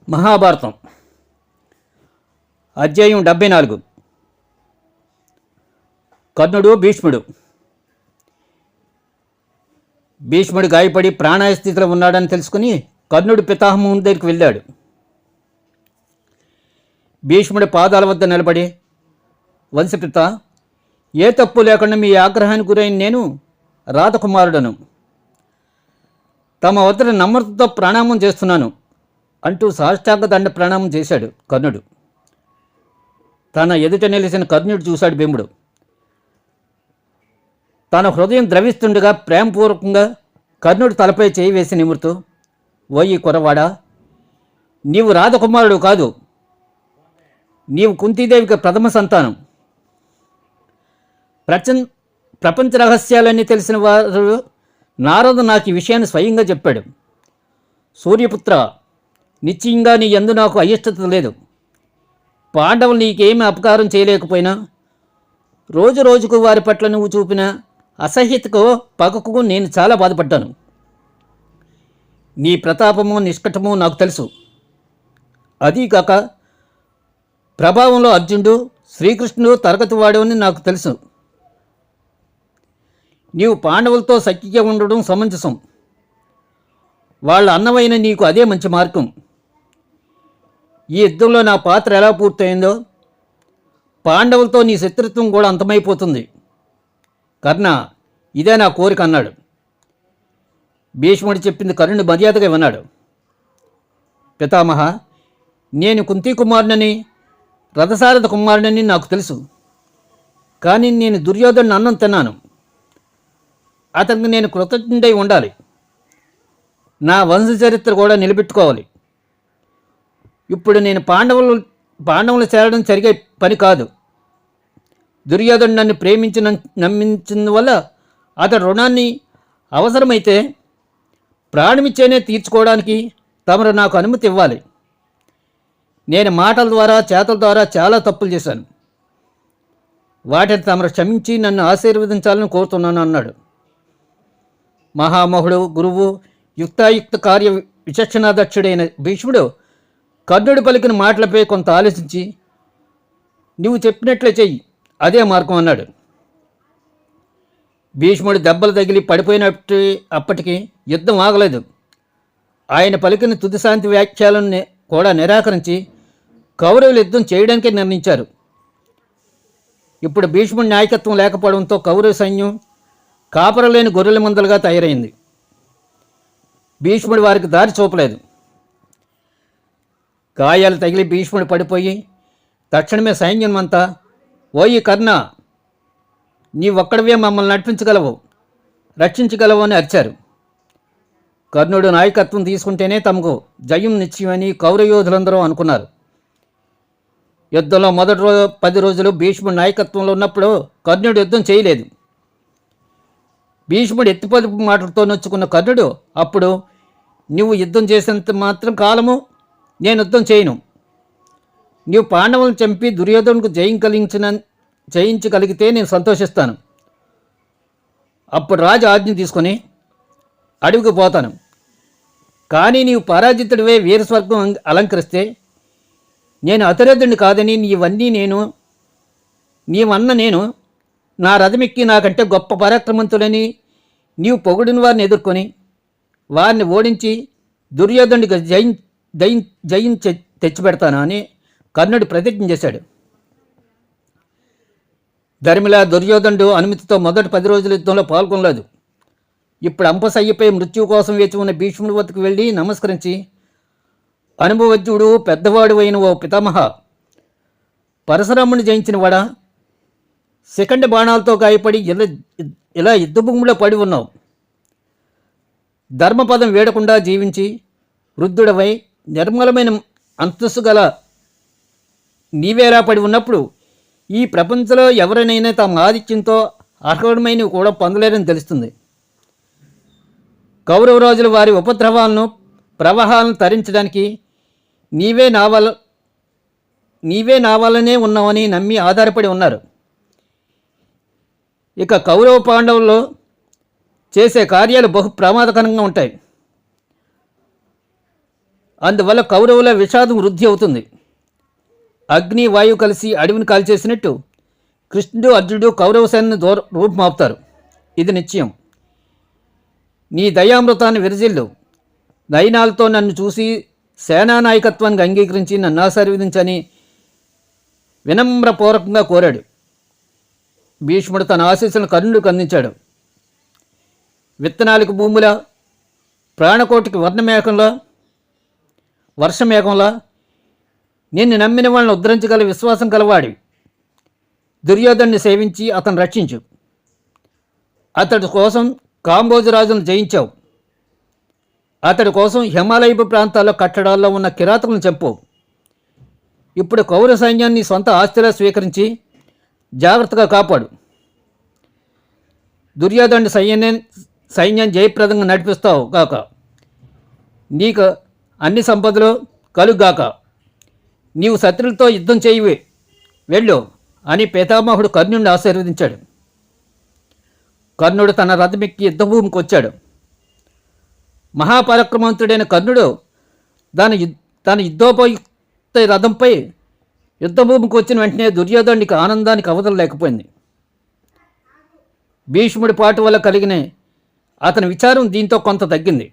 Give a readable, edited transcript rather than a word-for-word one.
మహాభారతం అధ్యాయం 74. కర్ణుడు భీష్ముడు గాయపడి ప్రాణాయ స్థితిలో ఉన్నాడని తెలుసుకుని కర్ణుడు పితామహుని దగ్గరికి వెళ్ళాడు. భీష్ముడి పాదాల వద్ద నిలబడి, వంశపిత, ఏ తప్పు లేకుండా మీ ఆగ్రహానికి గురైన నేను రాతకుమారుడను. తమ వద్ద నమ్రతతో ప్రణామం చేస్తున్నాను అంటూ సాష్టాంగ దండ ప్రణామం చేశాడు కర్ణుడు. తన ఎదుట నిలిచిన కర్ణుడు చూశాడు భీముడు. తన హృదయం ద్రవిస్తుండగా ప్రేమపూర్వకంగా కర్ణుడు తలపై చేయి వేసి నిమురుతూ, ఓయి కురవాడా, నీవు రాధకుమారుడు కాదు, నీవు కుంతీదేవికి ప్రథమ సంతానం. ప్రపంచ రహస్యాలన్నీ తెలిసిన వారు నారదు నాకు ఈ విషయాన్ని స్వయంగా చెప్పాడు. సూర్యపుత్ర, నిశ్చయంగా నీ యందు నాకు అయిష్టత లేదు. పాండవులు నీకేమి అపకారం చేయలేకపోయినా రోజు రోజుకు వారి పట్ల నువ్వు చూపిన అసహ్యతకు పగకు నేను చాలా బాధపడ్డాను. నీ ప్రతాపము నిష్కటము నాకు తెలుసు. అదీకాక ప్రభావంలో అర్జునుడు శ్రీకృష్ణుడు తరగతి వాడవని నాకు తెలుసు. నీవు పాండవులతో సఖ్యంగా ఉండడం సమంజసం. వాళ్ళ అన్నమైన నీకు అదే మంచి మార్గం. ఈ యుద్ధంలో నా పాత్ర ఎలా పూర్తయిందో పాండవులతో నీ శత్రుత్వం కూడా అంతమైపోతుంది. కర్ణ, ఇదే నా కోరిక అన్నాడు. భీష్ముడు చెప్పింది కర్ణుడు మర్యాదగా విన్నాడు. పితామహ, నేను కుంతీ కుమారునని, రథసారథ కుమారునని నాకు తెలుసు. కానీ నేను దుర్యోధను అన్నం తిన్నాను. అతనికి నేను కృతజ్ఞుడై ఉండాలి. నా వంశ చరిత్ర కూడా నిలబెట్టుకోవాలి. ఇప్పుడు నేను పాండవులు చేరడం జరిగే పని కాదు. దుర్యోధను నన్ను నమ్మించిన వల్ల అతడి రుణాన్ని అవసరమైతే ప్రాణమిచ్చేనే తీర్చుకోవడానికి తమరు నాకు అనుమతి ఇవ్వాలి. నేను మాటల ద్వారా చేతల ద్వారా చాలా తప్పులు చేశాను. వాటిని తమరు క్షమించి నన్ను ఆశీర్వదించాలని కోరుతున్నాను అన్నాడు. మహామహుడు, గురువు, యుక్తాయుక్త కార్య విచక్షణాదక్షుడైన భీష్ముడు కర్ణుడు పలికిన మాటలపై కొంత ఆలోచించి, నువ్వు చెప్పినట్లే చెయ్యి, అదే మార్గం అన్నాడు. భీష్ముడు దెబ్బలు తగిలి అప్పటికి యుద్ధం ఆగలేదు. ఆయన పలికిన తుదిశాంతి వ్యాఖ్యలను కూడా నిరాకరించి కౌరవులు యుద్ధం చేయడానికే నిర్ణయించారు. ఇప్పుడు భీష్ముడి నాయకత్వం లేకపోవడంతో కౌరవ సైన్యం కాపరలేని గొర్రెల మందలుగా తయారైంది. భీష్ముడు వారికి దారి చూపలేదు. గాయాలు తగిలి భీష్ముడు పడిపోయి తక్షణమే సైన్యం అంతా, ఓయి కర్ణ, నీవొక్కడవే మమ్మల్ని రక్షించగలవు అని అరిచారు. కర్ణుడు నాయకత్వం తీసుకుంటేనే తమకు జయం నిశ్చయమని కౌరయోధులందరూ అనుకున్నారు. యుద్ధంలో మొదటి 10 రోజులు భీష్ముడు నాయకత్వంలో ఉన్నప్పుడు కర్ణుడు యుద్ధం చేయలేదు. భీష్ముడు ఎత్తిపొదుపు మాటలతో నొచ్చుకున్న కర్ణుడు అప్పుడు, నువ్వు యుద్ధం చేసేంత మాత్రం కాలము నేను యుద్ధం చేయను. నీవు పాండవులను చంపి దుర్యోధనుకు జయించగలిగితే నేను సంతోషిస్తాను. అప్పుడు రాజు ఆజ్ఞ తీసుకొని అడవికి పోతాను. కానీ నీవు పరాజితుడివే వీరస్వర్గం అలంకరిస్తే నేను అతిరథుడిని కాదని నీవన్న నేను నా రథమెక్కి నాకంటే గొప్ప పరాక్రమంతులని నీవు పొగిడిన వారిని ఎదుర్కొని వారిని ఓడించి దుర్యోధనుడికి జయం తెచ్చిపెడతాను అని కర్ణుడు ప్రతిజ్ఞ చేశాడు. ధర్మిలా దుర్యోధనుడు అనుమతితో మొదటి 10 రోజుల యుద్ధంలో పాల్గొనలేదు. ఇప్పుడు అంపశయ్యపై మృత్యువు కోసం వేచి ఉన్న భీష్ముడి వద్దకు వెళ్ళి నమస్కరించి, అనుభవజ్ఞుడు పెద్దవాడు అయిన ఓ పితామహ, పరశురాముని జయించిన వాడా, సెకండ్ బాణాలతో గాయపడి ఇలా యుద్ధభూమిలో పడి ఉన్నావు. ధర్మపదం వేడకుండా జీవించి వృద్ధుడవై నిర్మలమైన అంతస్తు గల నీవేలా పడి ఉన్నప్పుడు ఈ ప్రపంచంలో ఎవరినైనా తమ ఆధిక్యంతో అర్హమైనవి కూడా పొందలేరని తెలుస్తుంది. కౌరవరాజులు వారి ఉపద్రవాలను ప్రవాహాలను తరించడానికి నీవే నా వల్లనే ఉన్నావని నమ్మి ఆధారపడి ఉన్నారు. ఇక కౌరవ పాండవుల్లో చేసే కార్యాలు బహు ప్రమాదకరంగా ఉంటాయి. అందువల్ల కౌరవుల విషాదం వృద్ధి అవుతుంది. అగ్ని వాయువు కలిసి అడవిని కాల్చేసినట్టు కృష్ణుడు అర్జునుడు కౌరవ సేనను రూపుమాపుతారు. ఇది నిశ్చయం. నీ దయామృతాన్ని విరజిల్లు. నయనాలతో నన్ను చూసి సేనానాయకత్వానికి అంగీకరించి నన్ను ఆశీర్వదించని వినమ్రపూర్వకంగా కోరాడు. భీష్ముడు తన ఆశీస్సులను కర్ణుడికి అందించాడు. విత్తనాలకు భూముల, ప్రాణకోటికి వర్షమేఘంలా నిన్ను నమ్మిన వాళ్ళని ఉద్ధరించగల విశ్వాసం కలవాడి దుర్యోధన్ని సేవించి అతను రక్షించు. అతడి కోసం కాంబోజరాజును జయించావు. అతడి కోసం హిమాలయ ప్రాంతాల్లో కట్టడాల్లో ఉన్న కిరాతకులను చంపు. ఇప్పుడు కౌరవ సైన్యాన్ని సొంత ఆస్తిలా స్వీకరించి జాగ్రత్తగా కాపాడు. దుర్యోధను సైన్యం జయప్రదంగా నడిపిస్తావు గాక. నీకు అన్ని సంపదలు కలుగాక. నీవు శత్రులతో యుద్ధం చేయవి, వెళ్ళు అని పితామహుడు కర్ణుడిని ఆశీర్వదించాడు. కర్ణుడు తన రథమెక్కి యుద్ధభూమికి వచ్చాడు. మహాపరాక్రమవంతుడైన కర్ణుడు తన యుద్ధోపయుక్త రథంపై యుద్ధభూమికి వచ్చిన వెంటనే దుర్యోధనుడికి ఆనందానికి అవధులు లేకపోయింది. భీష్ముడి పాటు వల్ల కలిగిన అతని విచారం దీంతో కొంత తగ్గింది.